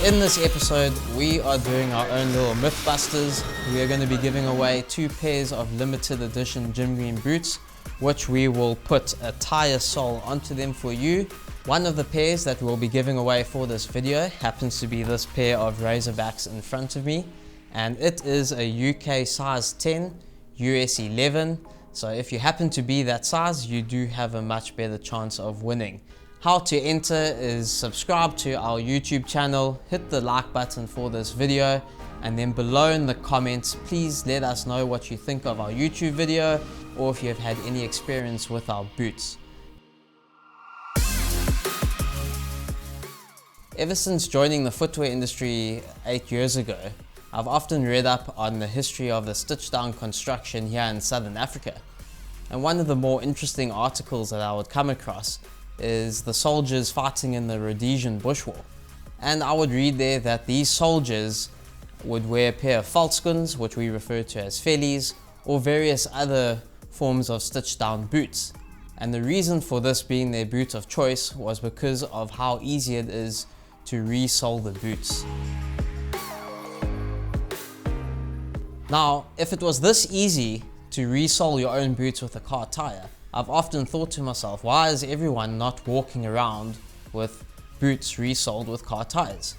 In this episode, we are doing our own little Mythbusters. We are going to be giving away 2 pairs of limited edition gym green boots, which we will put a tire sole onto them for you. One of the pairs that we'll be giving away for this video happens to be this pair of Razorbacks in front of me, and it is a UK size 10, US 11. So if you happen to be that size, you do have a much better chance of winning. How to enter is subscribe to our YouTube channel, hit the like button for this video, and then below in the comments, please let us know what you think of our YouTube video or if you've had any experience with our boots. Ever since joining the footwear industry 8 years ago, I've often read up on the history of the stitch down construction here in Southern Africa. And one of the more interesting articles that I would come across is the soldiers fighting in the Rhodesian bush war. And I would read there that these soldiers would wear a pair of falskens, which we refer to as fellies, or various other forms of stitched down boots. And the reason for this being their boot of choice was because of how easy it is to resole the boots. Now, if it was this easy to resole your own boots with a car tire, I've often thought to myself, why is everyone not walking around with boots resoled with car tires?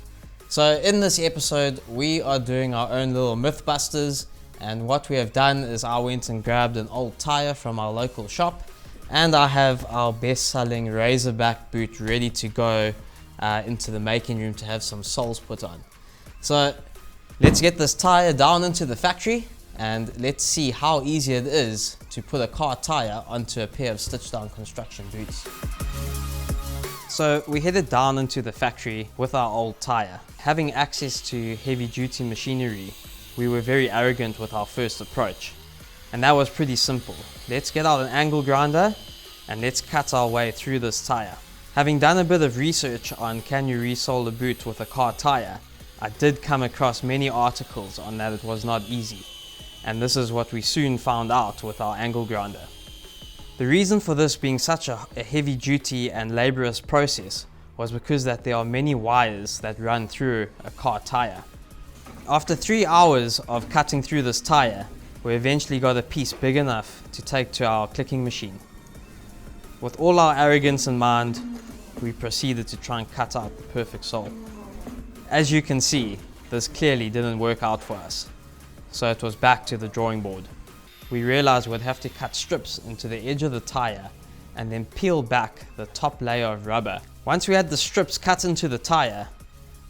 So in this episode, we are doing our own little Mythbusters, and what we have done is I went and grabbed an old tire from our local shop, and I have our best-selling Razorback boot ready to go into the making room to have some soles put on. So let's get this tire down into the factory and let's see how easy it is to put a car tire onto a pair of stitched down construction boots. So we headed down into the factory with our old tire. Having access to heavy duty machinery, we were very arrogant with our first approach. And that was pretty simple. Let's get out an angle grinder and let's cut our way through this tire. Having done a bit of research on can you resole a boot with a car tire, I did come across many articles on that it was not easy. And this is what we soon found out with our angle grinder. The reason for this being such a heavy duty and laborious process was because that there are many wires that run through a car tire. After 3 hours of cutting through this tire, we eventually got a piece big enough to take to our clicking machine. With all our arrogance in mind, we proceeded to try and cut out the perfect sole. As you can see, this clearly didn't work out for us. So it was back to the drawing board. We realized we'd have to cut strips into the edge of the tire and then peel back the top layer of rubber. Once we had the strips cut into the tire,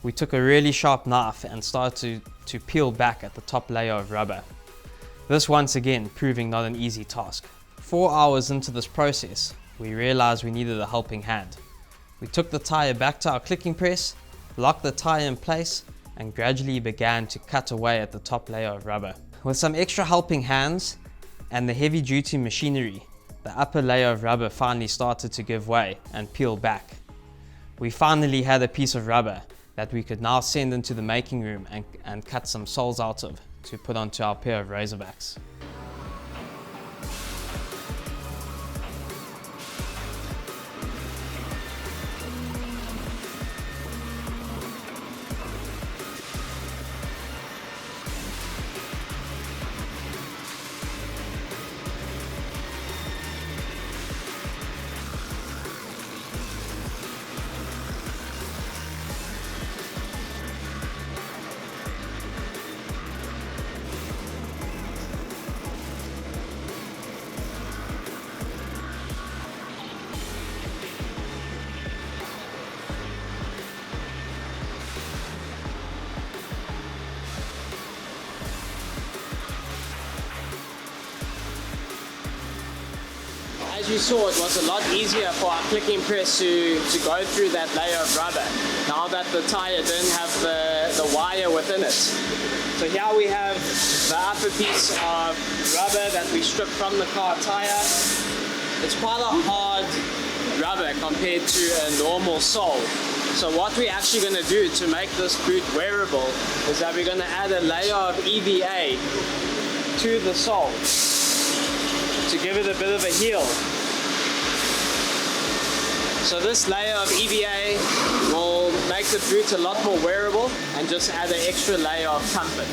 we took a really sharp knife and started to peel back at the top layer of rubber. This once again proving not an easy task. 4 hours into this process, we realized we needed a helping hand. We took the tire back to our clicking press, locked the tire in place, and gradually began to cut away at the top layer of rubber. With some extra helping hands and the heavy duty machinery, the upper layer of rubber finally started to give way and peel back. We finally had a piece of rubber that we could now send into the making room and cut some soles out of to put onto our pair of Razorbacks. As you saw, it was a lot easier for our clicking press to go through that layer of rubber, now that the tire didn't have the wire within it. So here we have the upper piece of rubber that we stripped from the car tire. It's quite a hard rubber compared to a normal sole. So what we're actually going to do to make this boot wearable is that we're going to add a layer of EVA to the sole to give it a bit of a heel. So this layer of EVA will make makes the boot a lot more wearable and just add an extra layer of comfort.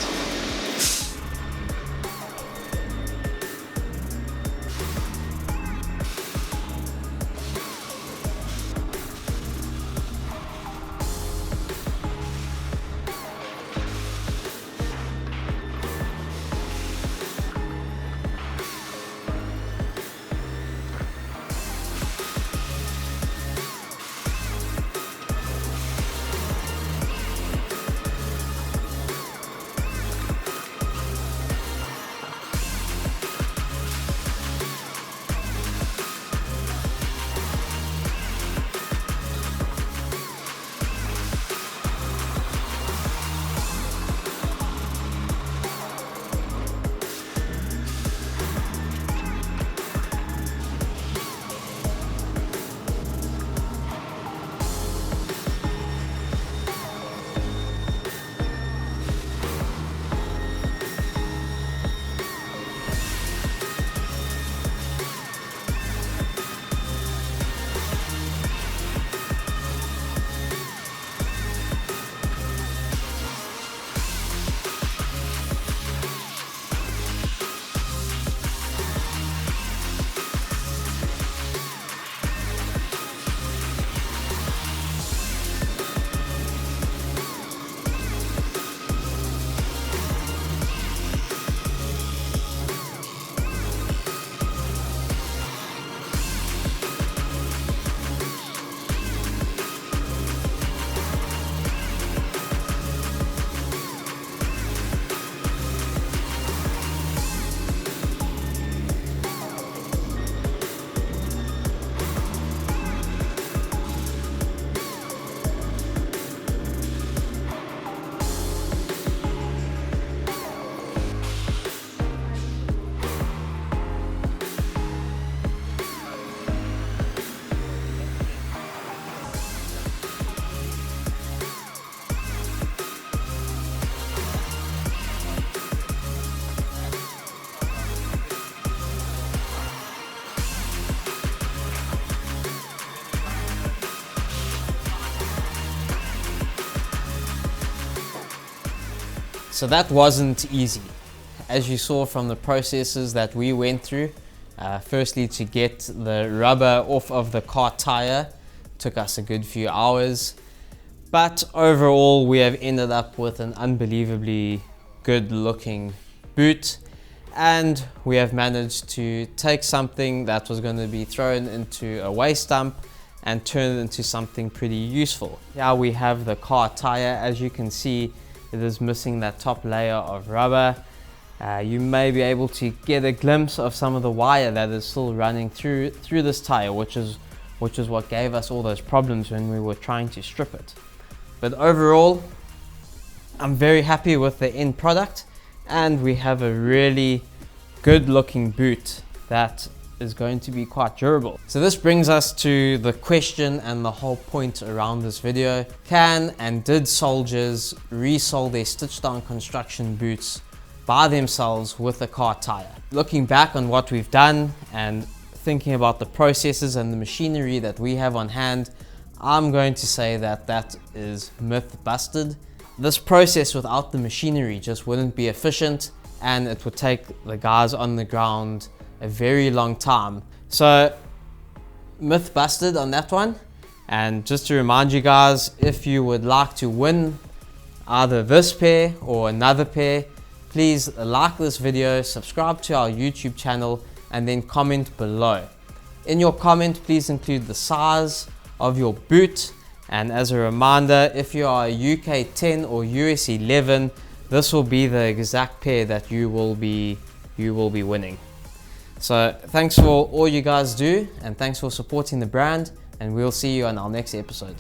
So that wasn't easy. As you saw from the processes that we went through, firstly to get the rubber off of the car tire took us a good few hours, but overall we have ended up with an unbelievably good looking boot, and we have managed to take something that was going to be thrown into a waste dump and turn it into something pretty useful. Here we have the car tire. As you can see, it is missing that top layer of rubber. You may be able to get a glimpse of some of the wire that is still running through this tire, which is what gave us all those problems when we were trying to strip it. But overall, I'm very happy with the end product, and we have a really good looking boot that is going to be quite durable. So this brings us to the question and the whole point around this video. Can and did soldiers resole their stitched down construction boots by themselves with a car tire? Looking back on what we've done and thinking about the processes and the machinery that we have on hand, I'm going to say that that is myth busted. This process without the machinery just wouldn't be efficient, and it would take the guys on the ground a very long time. So myth busted on that one. And just to remind you guys, if you would like to win either this pair or another pair, please like this video, subscribe to our YouTube channel, and then comment below. In your comment, please include the size of your boot, and as a reminder, if you are a UK 10 or US 11, this will be the exact pair that you will be winning. So thanks for all you guys do, and thanks for supporting the brand, and we'll see you on our next episode.